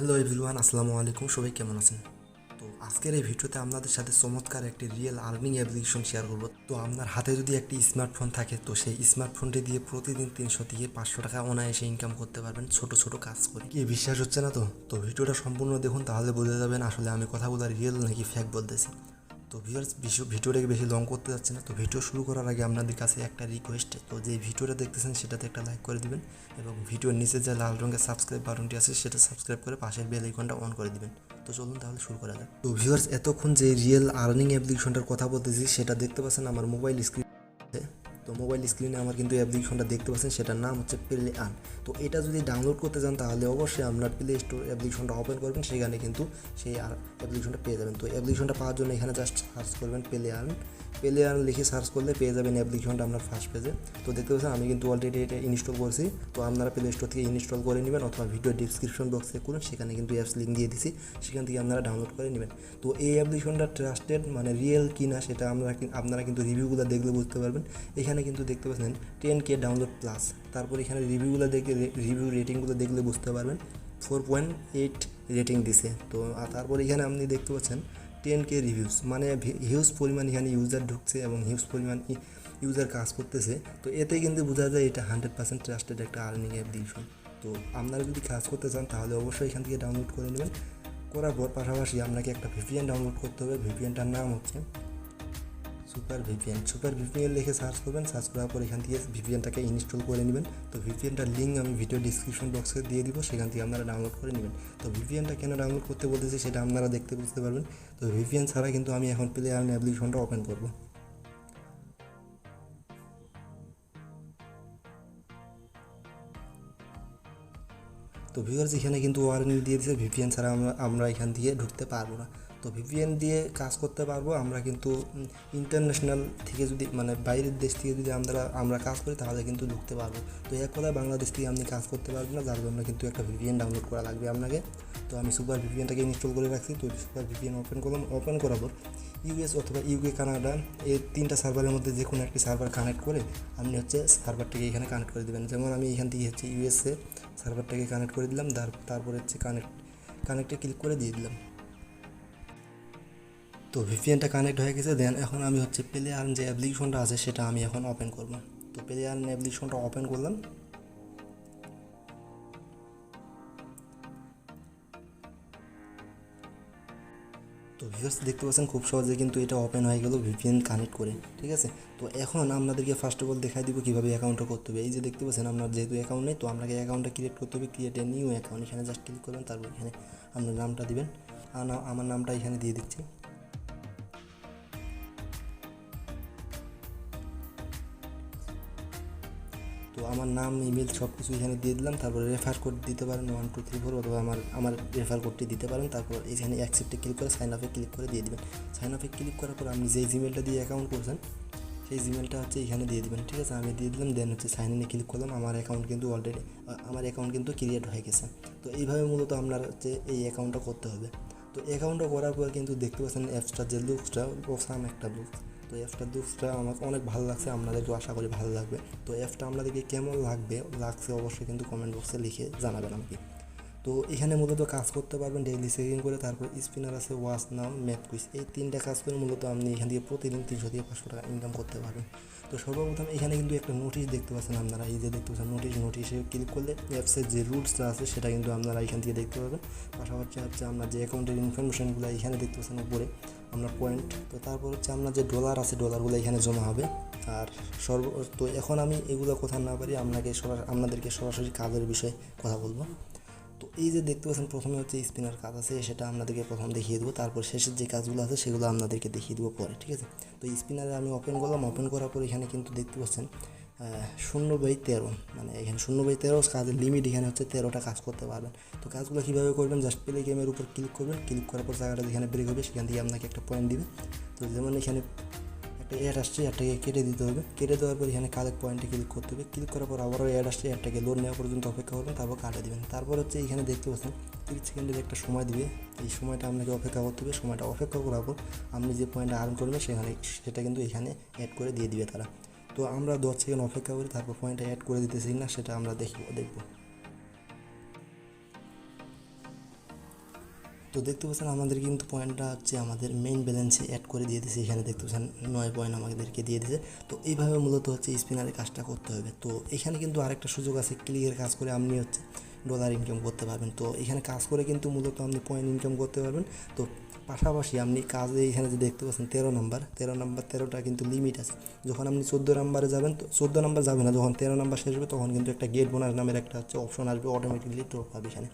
Hello everyone, আসসালামু আলাইকুম। সবাই কেমন আছেন? তো আজকের এই ভিডিওতে আপনাদের সাথে চমৎকার একটি রিয়েল আর্নিং অ্যাপ্লিকেশন শেয়ার করব। তো আপনার হাতে যদি একটি স্মার্টফোন থাকে, তো সেই স্মার্টফোনটি দিয়ে প্রতিদিন 300 থেকে 500 টাকা অনায়াসে ইনকাম করতে পারবেন ছোট ছোট কাজ করে। কি বিশ্বাস হচ্ছে না? তো ভিডিওটা সম্পূর্ণ দেখুন, তাহলে বোঝা যাবেন আসলে আমি কথাগুলো রিয়েল নাকি ফেক বলতেছি। তো ভিউয়ার্স, ভিডিওটাকে বেশি লং করতে যাচ্ছে না। তো ভিডিও শুরু করার আগে আপনাদের কাছে একটা রিকোয়েস্ট, তো যে ভিডিওটা দেখতেছেন সেটাতে একটা লাইক করে দিবেন এবং ভিডিওর নিচে যে লাল রঙের সাবস্ক্রাইব বাটনটি আছে সেটা সাবস্ক্রাইব করে পাশের বেল আইকনটা অন করে দিবেন। তো চলুন তাহলে শুরু করা যাক। তো ভিউয়ার্স, এতক্ষণ যে রিয়েল আর্নিং অ্যাপ্লিকেশনটার কথা বলতেছি সেটা দেখতে পাচ্ছেন আমার মোবাইল স্ক্রিন। তো মোবাইল স্ক্রিনে আমার কিন্তু অ্যাপ্লিকেশনটা দেখতে পাচ্ছেন, সেটার নাম হচ্ছে প্লে আর্ন। তো এটা যদি ডাউনলোড করতে চান তাহলে অবশ্যই আপনার প্লে স্টোর অ্যাপ্লিকেশনটা ওপেন করবেন, সেখানে কিন্তু সেই অ্যাপ্লিকেশনটা পেয়ে যাবেন। তো অ্যাপ্লিকেশনটা পাওয়ার জন্য এখানে জাস্ট সার্চ করবেন প্লে আর্ন। প্লে আর্ন লিখে সার্চ করলে পেয়ে যাবেন অ্যাপ্লিকেশনটা আপনার ফার্স্ট পেজে। তো দেখতে পাচ্ছেন আমি কিন্তু অলরেডি এটা ইনস্টল করছি। তো আপনারা প্লে স্টোর থেকে ইনস্টল করে নেবেন অথবা ভিডিও ডিসক্রিপশন বক্সে করুন, সেখানে কিন্তু অ্যাপস লিঙ্ক দিয়ে দিছি, সেখান থেকে আপনারা ডাউনলোড করে নেবেন। তো এই অ্যাপ্লিকেশনটা ট্রাস্টেড মানে রিয়েল কিনা সেটা আপনারা কিন্তু রিভিউগুলো দেখলে বুঝতে পারবেন। এখানে কিন্তু দেখতে পাচ্ছেন 10K ডাউনলোড প্লাস। তারপর এখানে রিভিউগুলো দেখে রিভিউ রেটিংগুলো দেখলে বুঝতে পারবেন 4.8 রেটিং দিছে। তো তারপর এখানে আপনি দেখতে পাচ্ছেন 10K রিভিউস, মানে হিউজ পরিমাণ এখানে ইউজার ঢুকছে এবং হিউজ পরিমাণ ইউজার কাজ করতেছে। তো এতে কিন্তু বোঝা যায় এটা 100% ট্রাস্টেড একটা আর্নিং অ্যাপ্লিকেশন। তো আপনারা যদি কাজ করতে চান তাহলে অবশ্যই এখান থেকে ডাউনলোড করে নেবেন। করার পর পাশাপাশি আপনাকে একটা ভিপিএন ডাউনলোড করতে হবে। ভিপিএনটার নাম হচ্ছে সুপার ভিপিএন লিখে সার্চ করবেন। সার্চ করার পর এখান থেকে ভিপিএনটাকে ইনস্টল করে নেবেন। তো ভিপিএনটার লিঙ্ক আমি ভিডিও ডিসক্রিপশন বক্সে দিয়ে দিব, সেখান থেকে আপনারা ডাউনলোড করে নেবেন। তো ভিপিএনটা কেন ডাউনলোড করতে বলতেছি সেটা আপনারা দেখতে বুঝতে পারবেন। তো ভিপিএন ছাড়া কিন্তু আমি এখন প্লে আর্ন অ্যাপ্লিকেশনটা ওপেন করব। তো ভিউয়ার্স, এখানে কিন্তু ওয়ার্নিং দিয়ে দিয়েছে ভিপিএন ছাড়া আমরা এখান দিয়ে ঢুকতে পারবো না। তো ভিপিএন দিয়ে কাজ করতে পারবো আমরা, কিন্তু ইন্টারন্যাশনাল থেকে যদি মানে বাইরের দেশ থেকে যদি আমরা কাজ করি তাহলে কিন্তু ঢুকতে পারবো। তো এক কথায় বাংলাদেশ থেকে আপনি কাজ করতে পারবেন না, যার জন্য কিন্তু একটা ভিপিএন ডাউনলোড করা লাগবে আপনাকে। তো আমি সুপার ভিপিএনটাকে ইনস্টল করে রাখছি। তো সুপার ভিপিএন ওপেন করলাম। ওপেন করার পর ইউএস অথবা ইউকে, কানাডা এই 3টা সার্ভারের মধ্যে যে কোনো একটি সার্ভার কানেক্ট করে আপনি হচ্ছে সার্ভারটাকে এখানে কানেক্ট করে দেবেন। যেমন আমি এখান থেকে হচ্ছে ইউএসএ সার্ভারটাকে কানেক্ট করে দিলাম। তারপরে হচ্ছে কানেক্টে ক্লিক করে দিয়ে দিলাম। তো ভিপিএনটা কানেক্ট হয়ে গেছে। দেন এখন আমি হচ্ছে প্লে আর্ন যে অ্যাপ্লিকেশনটা আছে সেটা আমি এখন ওপেন করব। তো প্লে আর্ন অ্যাপ্লিকেশনটা ওপেন করলাম। তো ভিউয়ার্স, দেখতে পাচ্ছেন খুব সহজে কিন্তু এটা ওপেন হয়ে গেল ভিপিএন কানেক্ট করে, ঠিক আছে। তো এখন আপনাদেরকে ফার্স্ট অফ অল দেখাই দিব কীভাবে অ্যাকাউন্টটা করতে হবে। এই যে দেখতে পাচ্ছেন আপনার যেহেতু অ্যাকাউন্ট নেই, তো আপনাকে অ্যাকাউন্টটা ক্রিয়েট করতে হবে। ক্রিয়েট এ নিউ অ্যাকাউন্ট, এখানে জাস্ট ক্লিক করবেন। তারপর এখানে আপনার নামটা দিবেন। আমার নামটা এখানে দিয়ে দিচ্ছি। তো আমার নাম, ইমেল সব কিছু এখানে দিয়ে দিলাম। তারপরে রেফার কোড দিতে পারেন 1234, অথবা আমার রেফার কোডটি দিতে পারেন। তারপর এখানে অ্যাকসেপ্টে ক্লিক করে সাইন আপে ক্লিক করে দিয়ে দেবেন। সাইন আপে ক্লিক করার পর আপনি যেই জিমেলটা দিয়ে অ্যাকাউন্ট করছেন সেই জিমেলটা হচ্ছে এখানে দিয়ে দেবেন, ঠিক আছে। আমি দিয়ে দিলাম। দেন হচ্ছে সাইন ইনে ক্লিক করলাম। আমার অ্যাকাউন্ট কিন্তু ক্রিয়েট হয়ে গেছে। তো এইভাবে মূলত আপনার হচ্ছে এই অ্যাকাউন্টটা করতে হবে। তো অ্যাকাউন্টটা করার পর কিন্তু দেখতে পাচ্ছেন অ্যাপসটার যে লুকসটা, ওসাম একটা লুক। তো অ্যাপসটার লুকসটা আমার অনেক ভালো লাগছে, আপনাদেরকেও আশা করি ভালো লাগবে। তো অ্যাপসটা আপনাদেরকে কেমন লাগছে অবশ্যই কিন্তু কমেন্ট বক্সে লিখে জানাবেন আমাকে। তো এখানে মূলত কাজ করতে পারবেন ডেইলি সেভিং করে। তারপর স্পিনার আছে, ওয়াচ নাও, ম্যাথ কুইজ, এই 3টা কাজ করে মূলত আপনি এখান থেকে প্রতিদিন 300 থেকে 500 টাকা ইনকাম করতে পারবেন। তো সর্বপ্রথম এখানে কিন্তু একটা নোটিশ দেখতে পাচ্ছেন আপনারা, এই যে দেখতে পাচ্ছেন নোটিশে ক্লিক করলে অ্যাপসের যে রুলসটা আছে সেটা কিন্তু আপনারা এখান থেকে দেখতে পাবেন। পাশাপাশি হচ্ছে আপনার যে অ্যাকাউন্টের ইনফরমেশনগুলো এখানে দেখতে পাচ্ছেন উপরে আপনার পয়েন্ট। তো তারপর হচ্ছে আপনার যে ডলার আছে ডলারগুলো এখানে জমা হবে। আর তো এখন আমি এগুলো কথা না পারি আপনাদেরকে সরাসরি কাজের বিষয়ে কথা বলবো। তো এই যে দেখতে পাচ্ছেন প্রথমে হচ্ছে স্পিনার কাজ আছে, সেটা আপনাদেরকে প্রথম দেখিয়ে দেবো। তারপর শেষের যে কাজগুলো আছে সেগুলো আপনাদেরকে দেখিয়ে দেবো পরে, ঠিক আছে। তো স্পিনারে আমি ওপেন করলাম। ওপেন করার পর এখানে কিন্তু দেখতে পাচ্ছেন 0/13, মানে এখানে 0/13 কাজের লিমিট। এখানে হচ্ছে 13টা কাজ করতে পারবেন। তো কাজগুলো কীভাবে করবেন, জাস্ট প্লে গেমের উপর ক্লিক করবেন। ক্লিক করার পর জায়গাটা যেখানে ব্রেক হবে সেখান থেকে আপনাকে একটা পয়েন্ট দিবে। তো যেমন এখানে একটা অ্যাড আসছে, অ্যাডটাকে কেটে দিতে হবে। কেটে দেওয়ার পর এখানে কালেক্ট পয়েন্টে ক্লিক করতে হবে। ক্লিক করার পর আবারও অ্যাড আসছে, অ্যাডটাকে লোড নেওয়া পর্যন্ত অপেক্ষা করবেন, তারপর কাটে দেবেন। তারপর হচ্ছে এখানে দেখতে পাচ্ছেন 30 সেকেন্ডের একটা সময় দিবে। এই সময়টা আপনাকে অপেক্ষা করতে হবে। সময়টা অপেক্ষা করার পর আপনি যে পয়েন্টটা আর্ন করবেন সেটা কিন্তু এখানে অ্যাড করে দিয়ে দিবে তারা। তো আমরা 10 সেকেন্ড অপেক্ষা করি, তারপর পয়েন্টটা অ্যাড করে দিতেছি না সেটা আমরা দেখব। তো দেখতে পাচ্ছেন আমাদের কিন্তু পয়েন্টটা হচ্ছে আমাদের মেইন ব্যালেন্সে অ্যাড করে দিয়ে দিয়েছে, এখানে দেখতে পাচ্ছেন 9 পয়েন্ট আমাদেরকে দিয়ে দিয়েছে। তো এইভাবে মূলত হচ্ছে স্পিনারের কাজটা করতে হবে। তো এখানে কিন্তু আরেকটা সুযোগ আছে, ক্লিকের কাজ করে আপনি হচ্ছে ডলার ইনকাম করতে পারবেন। তো এখানে কাজ করে কিন্তু মূলত আপনি পয়েন্ট ইনকাম করতে পারবেন। তো পাশাপাশি আপনি কাজে এখানে যে দেখতে পাচ্ছেন 13টা কিন্তু লিমিট আছে। যখন আপনি 14 নাম্বারে যাবেন, তো 14 নাম্বার যাবে না, যখন 13 নাম্বার শেষ হবে তখন কিন্তু একটা গেট বোনাস নামের একটা হচ্ছে অপশন আসবে, অটোমেটিকলি ড্রপ পাবে এখানে।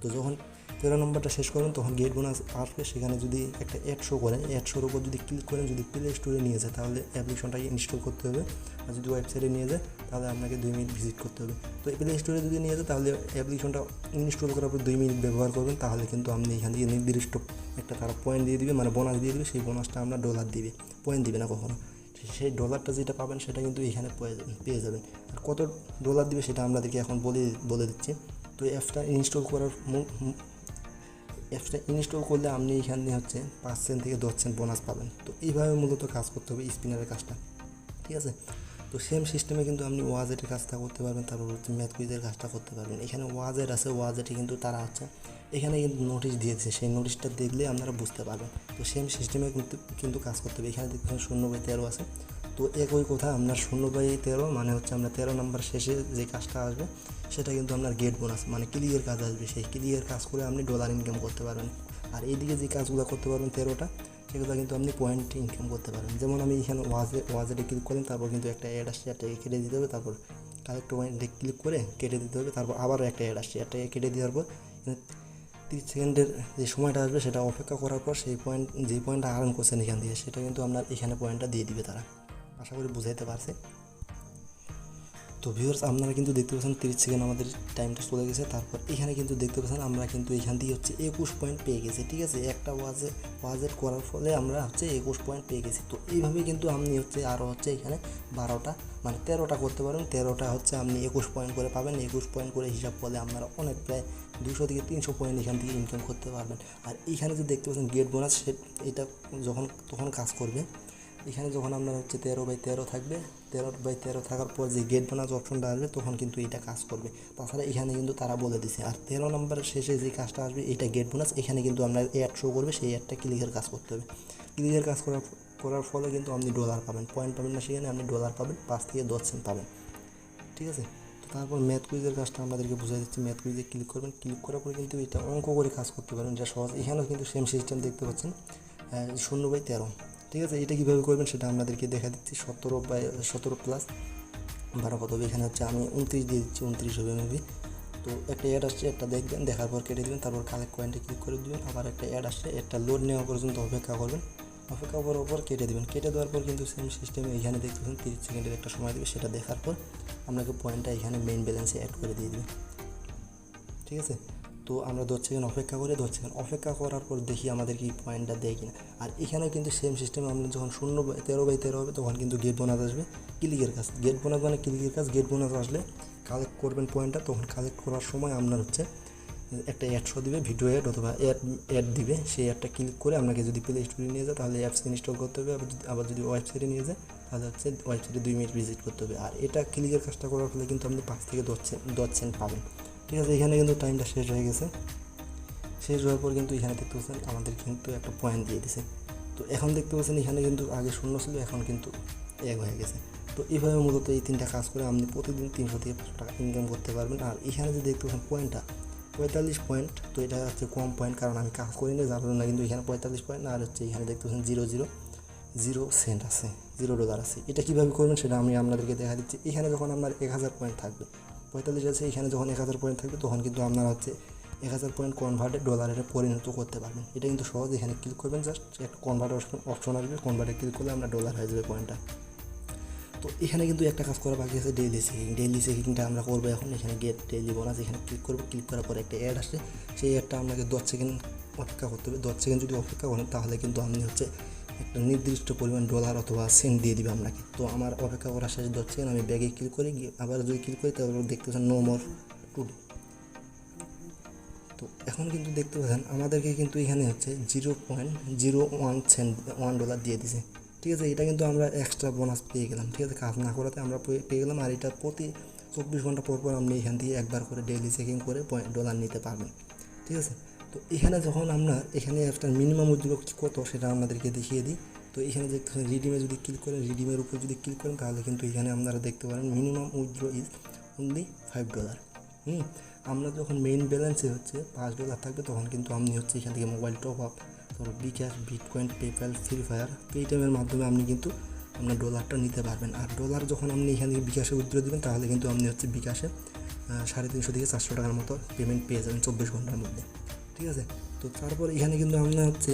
তো যখন 13 নম্বরটা শেষ করবেন তখন গেট বোনাস আসবে, সেখানে যদি একটা অ্যাড শো করে, অ্যাড শোর উপর যদি ক্লিক করেন, যদি প্লে স্টোরে নিয়ে যায় তাহলে অ্যাপ্লিকেশনটাকে ইনস্টল করতে হবে, আর যদি ওয়েবসাইটে নিয়ে যায় তাহলে আপনাকে 2 মিনিট ভিজিট করতে হবে। তো প্লে স্টোরে যদি নিয়ে যায় তাহলে অ্যাপ্লিকেশনটা ইনস্টল করার পর 2 মিনিট ব্যবহার করবেন, তাহলে কিন্তু আপনি এখান থেকে নির্দিষ্ট একটা তারা পয়েন্ট দিয়ে দিবে, মানে বোনাস দিয়ে দিবে। সেই বোনাসটা আমরা ডলার দিবে, পয়েন্ট দিবে না কখনো। সেই ডলারটা যেটা পাবেন সেটা কিন্তু এখানে পেয়ে যাবেন। আর কত ডলার দিবে সেটা আপনাদেরকে এখন বলে দিচ্ছি। তো অ্যাপটা ইনস্টল করলে আপনি এখানে হচ্ছে 5 সেন্ট থেকে 10 সেন্ট বোনাস পাবেন। তো এইভাবে মূলত কাজ করতে হবে স্পিনারের কাজটা, ঠিক আছে। তো সেম সিস্টেমে কিন্তু আপনি ওয়াজেটের কাজটা করতে পারবেন, তারপর হচ্ছে ম্যাথ কুইজের কাজটা করতে পারবেন। এখানে ওয়াজেট আছে, ওয়াজেটে কিন্তু তারা হচ্ছে এখানে কিন্তু নোটিশ দিয়েছে, সেই নোটিশটা দেখলে আপনারা বুঝতে পারবেন। তো সেম সিস্টেমে কিন্তু কাজ করতে হবে। এখানে দেখবেন 0/13 আছে। তো একই কথা, আপনার 0/13 মানে হচ্ছে আমরা 13 নাম্বার শেষে যে কাজটা আসবে সেটা কিন্তু আপনার গেট বোনাস মানে ক্লিকের কাজ আসবে। সেই ক্লিকের কাজ করে আপনি ডলার ইনকাম করতে পারবেন। আর এইদিকে যে কাজগুলো করতে পারবেন 13টা, সেগুলো কিন্তু আপনি পয়েন্ট ইনকাম করতে পারেন। যেমন আমি এখানে ওয়াজেটে ক্লিক করেন, তারপর কিন্তু একটা অ্যাড আসছে, অ্যাডটাকে কেটে দিতে হবে, তারপর কালেক্ট পয়েন্টে ক্লিক করে কেটে দিতে হবে, তারপর আবারও একটা অ্যাড আসছে, অ্যাডটাকে কেটে দেওয়ার পর 30 সেকেন্ডের যে সময়টা আসবে সেটা অপেক্ষা করার পর সেই যে পয়েন্টটা আর্ন করছেন এখান থেকে সেটা কিন্তু আপনার এখানে পয়েন্টটা দিয়ে দিবে তারা। আশা করি বুঝাইতে পারছে। তো ভিউয়ার্স, আপনারা কিন্তু দেখতে পাচ্ছেন 30 সেকেন্ড আমাদের টাইমটা চলে গেছে। তারপর এখানে কিন্তু দেখতে পাচ্ছেন আমরা কিন্তু এখান থেকে হচ্ছে 21 পয়েন্ট পেয়ে গেছি, ঠিক আছে। একটা ওয়াজেট করার ফলে আমরা হচ্ছে 21 পয়েন্ট পেয়ে গেছি। তো এইভাবে কিন্তু আপনি হচ্ছে আরও হচ্ছে এখানে 12টা মানে 13টা করতে পারেন। 13টা হচ্ছে আপনি 21 পয়েন্ট করে পাবেন। 21 পয়েন্ট করে হিসাব করলে আপনারা অনেক প্রায় 200 থেকে 300 পয়েন্ট এখান থেকে ইনকাম করতে পারবেন। আর এইখানে যে দেখতে পাচ্ছেন গেট বোনাস, এটা তখন কাজ করবে। এখানে যখন আপনার হচ্ছে 13/13 থাকবে, 13/13 থাকার পর যে গেট বোনাস অপশনটা আসবে তখন কিন্তু এটা কাজ করবে। তাছাড়া এখানে কিন্তু তারা বলে দিছে। আর 13 নম্বরের শেষে যে কাজটা আসবে এটা গেট বোনাস, এখানে কিন্তু আপনার অ্যাড শো করবে, সেই অ্যাডটা ক্লিকের কাজ করতে হবে। ক্লিকের কাজ করার ফলে কিন্তু আপনি ডলার পাবেন, পয়েন্ট পাবেন না, সেখানে আপনি ডলার পাবেন, 5 থেকে 10 সেন্ট পাবেন, ঠিক আছে। তো তারপর ম্যাথ কুইজের কাজটা আমাদেরকে বুঝাই দিচ্ছি। ম্যাথ কুইজে ক্লিক করবেন, ক্লিক করার পরে কিন্তু এটা অঙ্ক করে কাজ করতে পারেন, যা সহজ। এখানেও কিন্তু সেম সিস্টেম দেখতে পাচ্ছেন 0/13, ঠিক আছে। এটা কীভাবে করবেন সেটা আপনাদেরকে দেখা দিচ্ছি। 17 প্লাস 12 কত হবে, এখানে হচ্ছে আমি 29 দিয়ে দিচ্ছি, 29 হবে মেবি। তো একটা অ্যাড আসছে, একটা দেখবেন, দেখার পর কেটে দেবেন, তারপর কালেক্ট পয়েন্টে ক্লিক করে দেবেন। আবার একটা অ্যাড আসছে, একটা লোড নেওয়া পর্যন্ত অপেক্ষা করবেন, অপেক্ষা করার পর কেটে দেবেন। কেটে দেওয়ার পর কিন্তু সেম সিস্টেমে এখানে দেখতেছেন 30 সেকেন্ডের একটা সময় দেবে, সেটা দেখার পর আপনাকে পয়েন্টটা এখানে মেইন ব্যালেন্সে অ্যাড করে দিয়ে দেবে, ঠিক আছে। তো আমরা 10 সেকেন্ড অপেক্ষা করে 10 সেকেন্ড অপেক্ষা করার পর দেখি আমাদের কি পয়েন্টটা দেয় কিনা। আর এখানেও কিন্তু সেম সিস্টেমে আমরা যখন 13/13 হবে তখন কিন্তু গেট বোনাস আসবে, ক্লিকের কাজ। গেট বোনাস মানে ক্লিকের কাজ। গেট বোনাস আসলে কালেক্ট করবেন পয়েন্টটা, তখন কালেক্ট করার সময় আপনার হচ্ছে একটা অ্যাড শো দিবে, ভিডিও অ্যাড অথবা অ্যাড দিবে। সেই অ্যাডটা ক্লিক করে আপনাকে যদি প্লে স্টোরে নিয়ে যায় তাহলে অ্যাপস ইনস্টল করতে হবে, আবার যদি ওয়েবসাইটে নিয়ে যায় তাহলে হচ্ছে ওয়েবসাইটে 2 মিনিট ভিজিট করতে হবে। আর এটা ক্লিকের কাজটা করার ফলে কিন্তু আপনি 5 থেকে 10 সেন্ট পাবেন, ঠিক আছে। এখানে কিন্তু টাইমটা শেষ হয়ে গেছে। শেষ হওয়ার পর কিন্তু এখানে দেখতে পাচ্ছেন আমাদের কিন্তু একটা পয়েন্ট দিয়ে দিছে। তো এখন দেখতে পাচ্ছেন এখানে কিন্তু আগে 0 ছিল, এখন কিন্তু 1 হয়ে গেছে। তো এইভাবে মূলত এই 3টা কাজ করে আপনি প্রতিদিন 300 থেকে 500 টাকা ইনকাম করতে পারবেন। আর এখানে যে দেখতে পাচ্ছেন পয়েন্টটা 45 পয়েন্ট, তো এটা হচ্ছে কম পয়েন্ট, কারণ আমি কাজ করি না যার জন্য। কিন্তু এখানে 45 পয়েন্ট, আর হচ্ছে এখানে দেখতে পাচ্ছেন 0.0 সেন্ট আছে, $0 আছে। এটা কীভাবে করবেন সেটা আমি আপনাদেরকে দেখা দিচ্ছি। এখানে যখন আপনার 1000 পয়েন্ট থাকবে, 45 আছে, এখানে যখন 1000 পয়েন্ট থাকবে তখন কিন্তু আপনার হচ্ছে 1000 পয়েন্ট কনভার্টে ডলারে পরিণত করতে পারবেন। এটা কিন্তু সহজ। এখানে ক্লিক করবেন, জাস্ট একটা কনভার্ট অপশন আসবে, কনভার্টে ক্লিক করলে আমরা ডলার হয়ে যাবে পয়েন্টটা। তো এখানে কিন্তু একটা কাজ করা বাকি আছে, ডেইলি চেকিংটা আমরা করবো এখন। এখানে গেট ডেইলি বোনাস, এখানে ক্লিক করবো। ক্লিক করার পর একটা অ্যাড আসছে, সেই অ্যাডটা আপনাকে 10 সেকেন্ড অপেক্ষা করতে হবে। 10 সেকেন্ড যদি অপেক্ষা করেন তাহলে কিন্তু আপনি হচ্ছে একটা নির্দিষ্ট পরিমাণ ডলার অথবা সেন্ট দিয়ে দিবে আপনাকে। তো আমার অপেক্ষা করার শেষ 10 সেকেন্ড, আমি ব্যাগে ক্লিক করি, আবার যদি ক্লিক করি তারপর দেখতে পাচ্ছেন নো মোর টু। তো এখন কিন্তু দেখতে পাচ্ছেন আমাদেরকে কিন্তু এখানে হচ্ছে 0.01 সেন্ট $1 দিয়ে দিছে, ঠিক আছে। এটা কিন্তু আমরা এক্সট্রা বোনাস পেয়ে গেলাম, ঠিক আছে। কাজ না করাতে আমরা পেয়ে গেলাম। আর এটা প্রতি 24 ঘন্টা পর পর আপনি এখান থেকে একবার করে ডেইলি চেকিং করে ডলার নিতে পারবেন, ঠিক আছে। তো এখানে যখন আমরা এখানে অ্যাপটার মিনিমাম উইথড্র কত সেটা আমাদেরকে দেখিয়ে দিই। তো এখানে দেখতেছেন রিডিমে যদি ক্লিক করেন, রিডিমের উপর যদি ক্লিক করেন তাহলে কিন্তু এখানে আপনারা দেখতে পারেন মিনিমাম উইথড্র ইজ অনলি $5। আমরা যখন মেইন ব্যালেন্সে হচ্ছে $5 থাকবে তখন কিন্তু আপনি হচ্ছে এখান থেকে মোবাইল টপ আপ, তারপর bKash, bitcoin, PayPal, free fire, পেটিএমের মাধ্যমে আপনি কিন্তু আপনার ডলারটা নিতে পারবেন। আর ডলার যখন আপনি এখান থেকে bKashে উইথড্র দেবেন তাহলে কিন্তু আপনি হচ্ছে bKashে 350 থেকে 400 টাকার মতো পেমেন্ট পেয়ে যাবেন 24 ঘন্টার মধ্যে, ঠিক আছে। তো তারপর এখানে কিন্তু আপনার হচ্ছে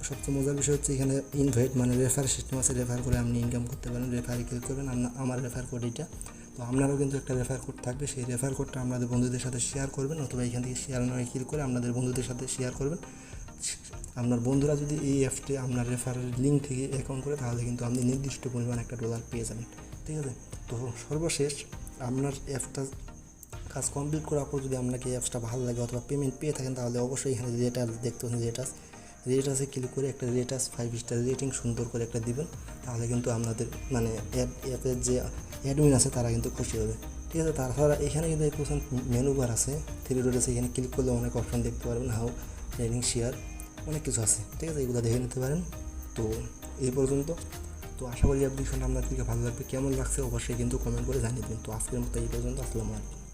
সবচেয়ে মজার বিষয় হচ্ছে এখানে ইনভাইট মানে রেফার সিস্টেম আছে, রেফার করে আপনি ইনকাম করতে পারেন। রেফারে ক্লিক করবেন, আমার রেফার কোড এটা। তো আপনারও কিন্তু একটা রেফার কোড থাকবে, সেই রেফার কোডটা আপনাদের বন্ধুদের সাথে শেয়ার করবেন, অথবা এখান থেকে শেয়ার নয় ক্লিক করে আপনাদের বন্ধুদের সাথে শেয়ার করবেন। আপনার বন্ধুরা যদি এই অ্যাপটি আপনার রেফারের লিঙ্ক থেকে অ্যাকাউন্ট করে তাহলে কিন্তু আপনি নির্দিষ্ট পরিমাণ একটা ডলার পেয়ে যাবেন, ঠিক আছে। তো সর্বশেষ আপনার অ্যাপটা কাজ কমপ্লিট করার পর যদি আপনাকে অ্যাপসটা ভালো লাগে অথবা পেমেন্ট পেয়ে থাকেন তাহলে অবশ্যই এখানে রেটাস দেখতে পাচ্ছেন, রেটাসে ক্লিক করে একটা রেটাস 5 স্টার রেটিং সুন্দর করে একটা দিবেন। তাহলে কিন্তু আপনাদের মানে অ্যাপের যে অ্যাডমিন আছে তারা কিন্তু খুশি হবে, ঠিক আছে। তাছাড়া এখানে কিন্তু দেখতে পাচ্ছেন মেনু বার আছে, 3 ডট আছে, এখানে ক্লিক করলে অনেক অপশন দেখতে পারবেন, হাউ ট্রেডিং শেয়ার অনেক কিছু আছে, ঠিক আছে, এগুলো দেখে নিতে পারেন। তো এই পর্যন্ত। তো আশা করি অ্যাপ্লিকেশনটা আপনাদেরকে ভালো লাগবে, কেমন লাগছে অবশ্যই কিন্তু কমেন্ট করে জানিয়ে দিন। তো আজকের মতো এই পর্যন্ত, আসসালামু আলাইকুম।